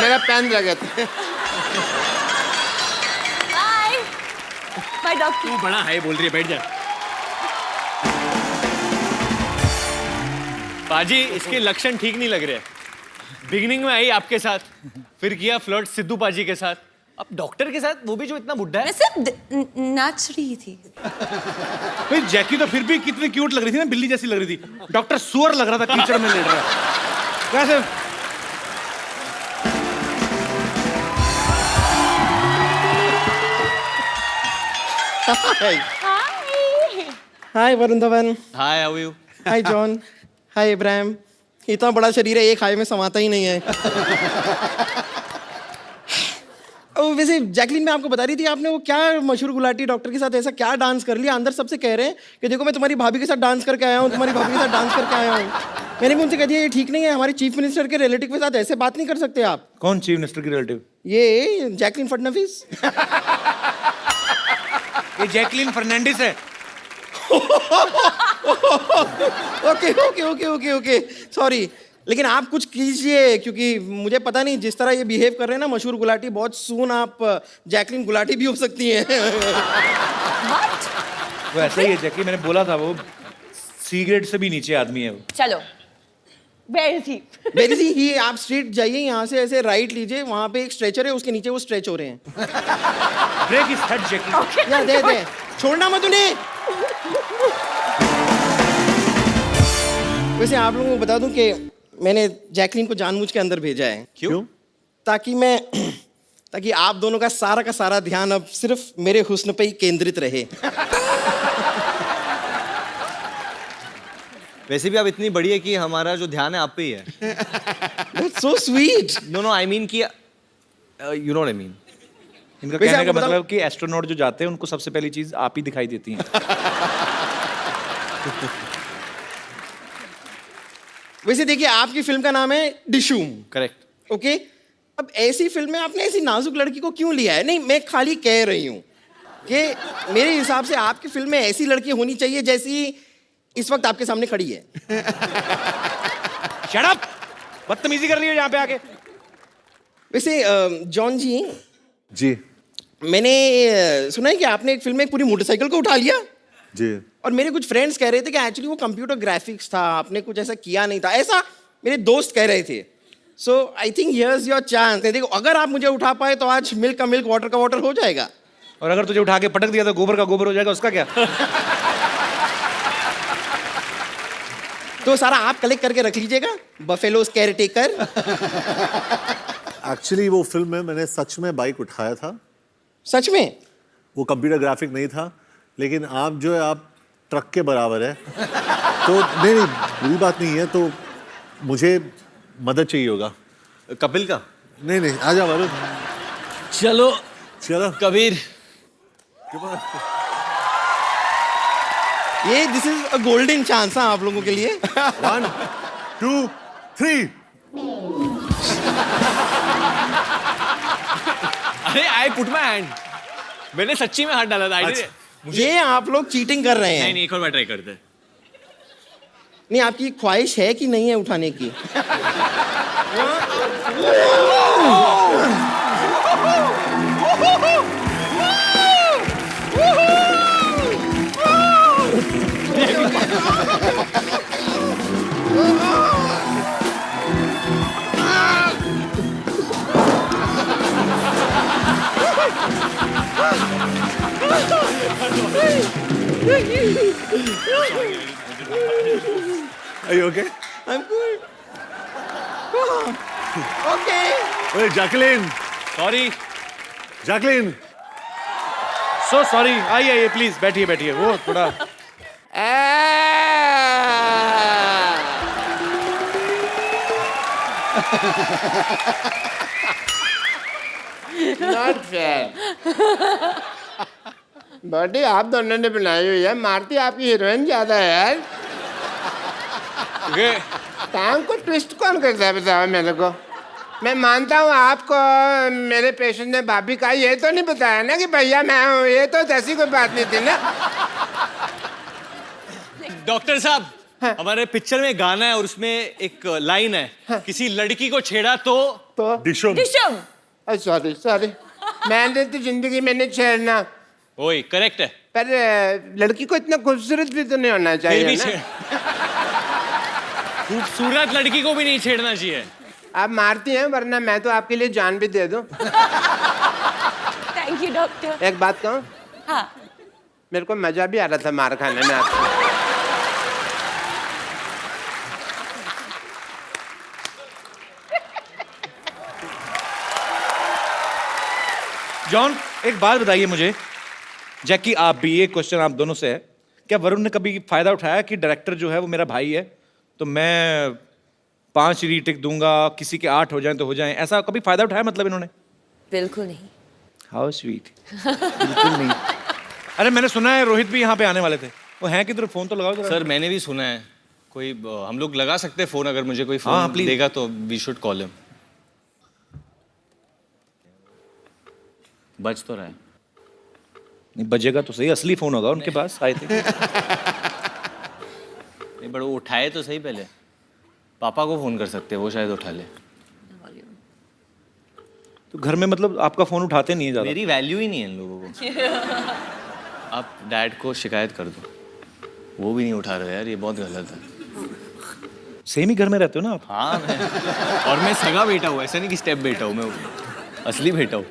मेरा पेन रह गया था। Bye. Bye, doctor. तू बड़ा हाई बोल रही है, बैठ जा। पाजी, इसके लक्षण ठीक नहीं लग रहे। बिगिनिंग में आई आपके साथ, फिर किया फ्लर्ट सिद्धू पाजी के साथ, अब डॉक्टर के साथ, वो भी जो इतना बुढ़ा है। मैं सिर्फ नाच रही थी। भाई जैकी तो फिर भी कितनी क्यूट लग रही थी ना, बिल्ली जैसी लग रही थी। डॉक्टर सुअर लग रहा था, कीचड़ में लेट रहा। वैसे hi Varun Dhawan. Hi, how you? Hi John. Hi Ibrahim. इतना बड़ा शरीर है, एक हाय में समाता ही नहीं है। वैसे जैकलीन मैं आपको बता रही थी, आपने वो क्या मशहूर गुलाटी डॉक्टर के साथ ऐसा क्या डांस कर लिया, अंदर सबसे कह रहे हैं कि देखो मैं तुम्हारी भाभी के साथ डांस करके आया हूँ, तुम्हारी भाभी के साथ डांस करके आया हूँ। मैंने भी उनसे कह दिया ये ठीक नहीं है, हमारे चीफ मिनिस्टर के रिलेटिव के साथ ऐसे बात नहीं कर सकते आप। कौन चीफ मिनिस्टर की रिलेटिव? ये जैकलीन फडणवीस। ये जैकलीन फर्नांडिस है। Okay okay okay okay okay sorry, लेकिन आप कुछ कीजिए क्योंकि मुझे पता नहीं जिस तरह ये बिहेव कर रहे हैं ना मशहूर गुलाटी, बहुत सून आप जैकलीन गुलाटी भी हो सकती हैं। वो ऐसा ही है जैकी, मैंने बोला था वो सी ग्रेड से भी नीचे आदमी है वो। चलो, where is he? वेरी सी ही, आप स्ट्रीट जाइए, यहाँ से ऐसे राइट लीजिए, वहाँ पे एक स्ट्रेचर है, उसके नीचे वो स्ट्रेच हो रहे हैं। ब्रेक इज हेड जैकी। या दे छोड़ना मत उन्हें। वैसे आप लोगों को बता दूं कि मैंने जैकलीन को जानबूझ के अंदर भेजा है। क्यों? ताकि आप दोनों का सारा ध्यान अब सिर्फ मेरे हुस्न पे ही केंद्रित रहे। वैसे भी आप इतनी बड़ी है कि हमारा जो ध्यान है आप पे ही है। That's so sweet. No I mean कि you know what I mean. इनका वैसे कहने का आपको बता- मतलब कि एस्ट्रोनॉट जो जाते हैं उनको सबसे पहली चीज आप ही दिखाई देती हैं। वैसे देखिए, आपकी फिल्म का नाम है डिशूम। करेक्ट। ओके, अब ऐसी फिल्म में आपने ऐसी नाजुक लड़की को क्यों लिया है? नहीं, मैं खाली कह रही हूँ कि मेरे हिसाब से आपकी फिल्म में ऐसी लड़की होनी चाहिए जैसी इस वक्त आपके सामने खड़ी है। Shut up! बदतमीजी कर रही हो यहाँ पे आके। वैसे जॉन जी, जी मैंने सुना है कि आपने एक फिल्म में एक पूरी मोटरसाइकिल को उठा लिया, जी। और मेरे कुछ फ्रेंड्स कह रहे थे कि एक्चुअली वो कंप्यूटर ग्राफिक्स था, आपने कुछ ऐसा किया नहीं था, ऐसा मेरे दोस्त कह रहे थे। So I think here's your chance. देखो, अगर आप मुझे उठा पाए तो आज मिल्क का मिल्क, वाटर का वाटर हो जाएगा। और अगर तुझे उठा के पटक दिया तो गोबर का गोबर हो जाएगा, उसका क्या? तो सारा आप कलेक्ट करके रख लीजिएगा, बफेलोस केयर टेकर। एक्चुअली वो फिल्म में मैंने सच में बाइक उठाया था। सच में? वो कंप्यूटर ग्राफिक नहीं था, लेकिन आप जो है आप ट्रक के बराबर है। तो नहीं बुरी बात नहीं है, तो मुझे मदद चाहिए होगा। कपिल का? नहीं आ जा वरुण। चलो चलो कबीर। ये this is a golden chance है आप लोगों के लिए। 1 2 3। अरे आई पुट माय हैंड। मैंने सच्ची में हाथ डाला था। ये आप लोग चीटिंग कर रहे हैं। नहीं एक और बार ट्राई करते हैं। नहीं, आपकी ख्वाहिश है कि नहीं है उठाने की? Are you okay? I'm good. Okay. Hey, Jacqueline. Sorry, Jacqueline. So sorry. आइए प्लीज, बैठिए। वो थोड़ा नॉट फेयर। बॉडी आप दोनों ने बनाई हुई है, मारती आपकी हीरोइन ज्यादा है यार। टांग को ट्विस्ट कौन करता है बताओ मेरे को? मैं मानता हूँ आपको मेरे पेशेंट ने भाभी का ये तो नहीं बताया ना कि भैया मैं हूँ, ये तो ऐसी कोई बात नहीं थी ना। डॉक्टर साहब, हमारे पिक्चर में गाना है और उसमें एक लाइन है, किसी लड़की को छेड़ा तो Dishum. Dishum. सॉरी, मैंने तो जिंदगी में नहीं छेड़ना, ओए करेक्ट है। पर लड़की को इतना खूबसूरत भी तो नहीं होना फिर चाहिए भी ना। खूबसूरत लड़की को भी नहीं छेड़ना चाहिए। आप मारती हैं, वरना मैं तो आपके लिए जान भी दे दूं। Thank you, doctor. एक बात कहूं, हाँ. मेरे को मजा भी आ रहा था मार खाने में आपसे। जॉन, एक बात बताइए मुझे, जैकी आप भी, ये क्वेश्चन आप दोनों से है, क्या वरुण ने कभी फायदा उठाया कि डायरेक्टर जो है वो मेरा भाई है, तो मैं 5 रीटेक दूंगा, किसी के 8 हो जाएं तो हो जाएं, ऐसा कभी फायदा उठाया मतलब इन्होंने? बिल्कुल नहीं. How sweet. बिल्कुल नहीं। अरे मैंने सुना है रोहित भी यहाँ पे आने वाले थे, वो हैं किधर? फोन तो लगाओ जरा। सर मैंने भी सुना है, कोई हम लोग लगा सकते हैं फोन, अगर मुझे कोई हाँ, फोन please. देगा तो वी शुड कॉल हिम। बज तो रहा है। नहीं बजेगा तो सही, असली फोन होगा उनके पास आए थे। नहीं बट वो उठाए तो सही पहले। पापा को फोन कर सकते हैं, वो शायद उठा ले। तो घर में मतलब आपका फोन उठाते नहीं है ज्यादा? मेरी वैल्यू ही नहीं है इन लोगों को। आप डैड को शिकायत कर दो, वो भी नहीं उठा रहे यार, ये बहुत गलत है। सेम ही घर में रहते हो ना आप? हाँ और मैं सगा बेटा हूँ, ऐसा नहीं कि स्टेप बेटा हूँ, मैं असली बेटा हूँ।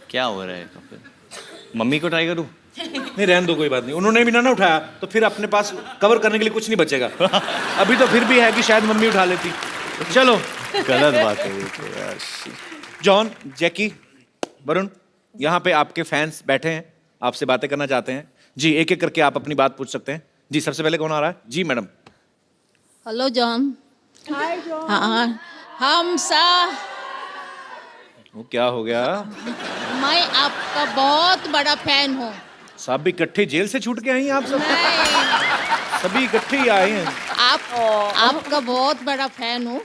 क्या हो रहा है कपिल? मम्मी को ट्राई करूँ? नहीं रहने दो, कोई बात नहीं। उन्होंने भी ना उठाया तो फिर अपने पास कवर करने के लिए कुछ नहीं बचेगा। अभी तो फिर भी है कि शायद मम्मी उठा लेती। चलो गलत बात है ये तो यार। जॉन, जैकी, वरुण, यहाँ पे आपके फैंस बैठे हैं, आपसे बातें करना चाहते हैं। जी एक एक करके आप अपनी बात पूछ सकते हैं। जी सबसे पहले कौन आ रहा है? जी madam. Hello John. Hi John. हाँ हम सा वो क्या हो गया? मैं आपका बहुत बड़ा फैन हूँ। सब भी इकट्ठे जेल से छूट के आई हैं आप सब? नहीं, सभी इकट्ठे ही आए हैं। आपका बहुत बड़ा फैन हूँ।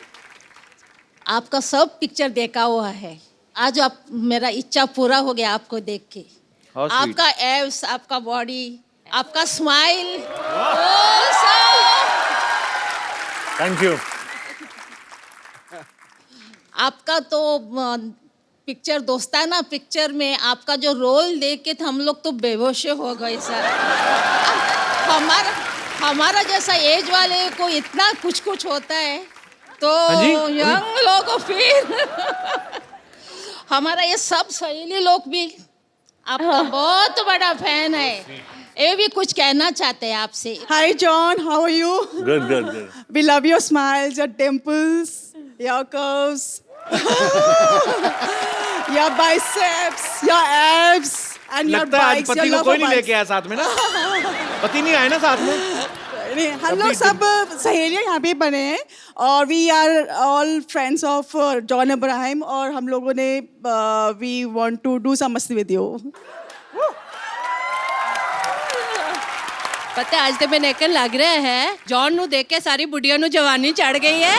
आपका सब पिक्चर देखा हुआ है। आज आप मेरा इच्छा पूरा हो गया आपको देख के। How sweet. आपका एब्स, आपका बॉडी, आपका स्माइल। Thank you. आपका तो पिक्चर दोस्ताना पिक्चर में आपका जो रोल देख के हम लोग तो बेहोश हो गए सर। हमारा जैसा एज वाले को इतना कुछ कुछ होता है तो यंग लोग फिर हमारा ये सब सहेली लोग भी आपका बहुत बड़ा फैन है। ये भी कुछ कहना चाहते हैं आपसे। Hi John, how are you? Good good good. We love your smiles, your dimples, your curves, your biceps, your abs, and your लगता है आज bikes, your पति को love कोई of नहीं bikes. लेके आया साथ में ना? पति नहीं आए ना साथ में? नहीं, हम लोग सब सहेलियां यहाँ पे बने हैं और we are all friends of John Abraham और हम लोगों ने we want to do some मस्ती विद यू। पता है आज तो मैंने एक लग रहा है जॉन नु देख के सारी बुढ़िया नु जवानी चढ़ गई है।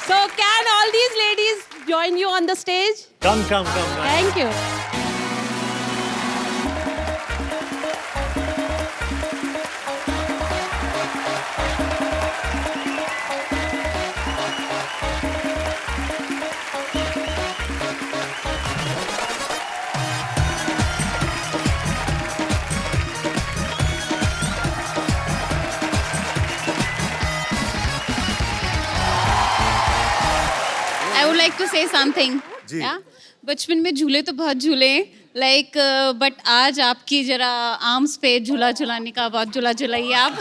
So can all these ladies join you on the stage? Come come come. Thank you. I would like to say something. Ji. Yeah? बचपन में झूले तो बहुत झूले लाइक बट आज आपकी जरा आर्म्स पे झूला झुलाने का बहुत झूला झुलाइए आप।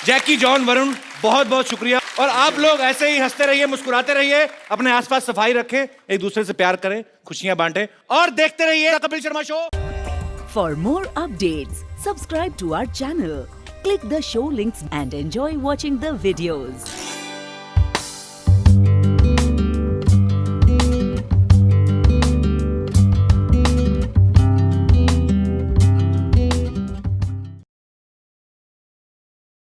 जैकी, जॉन, वरुण, बहुत बहुत शुक्रिया। और आप लोग ऐसे ही हंसते रहिए, मुस्कुराते रहिए, अपने आसपास सफाई रखें, एक दूसरे से प्यार करें, खुशियां बांटें और देखते रहिए the Kapil Sharma show. For more updates, subscribe to our channel, click the show links and enjoy watching the videos.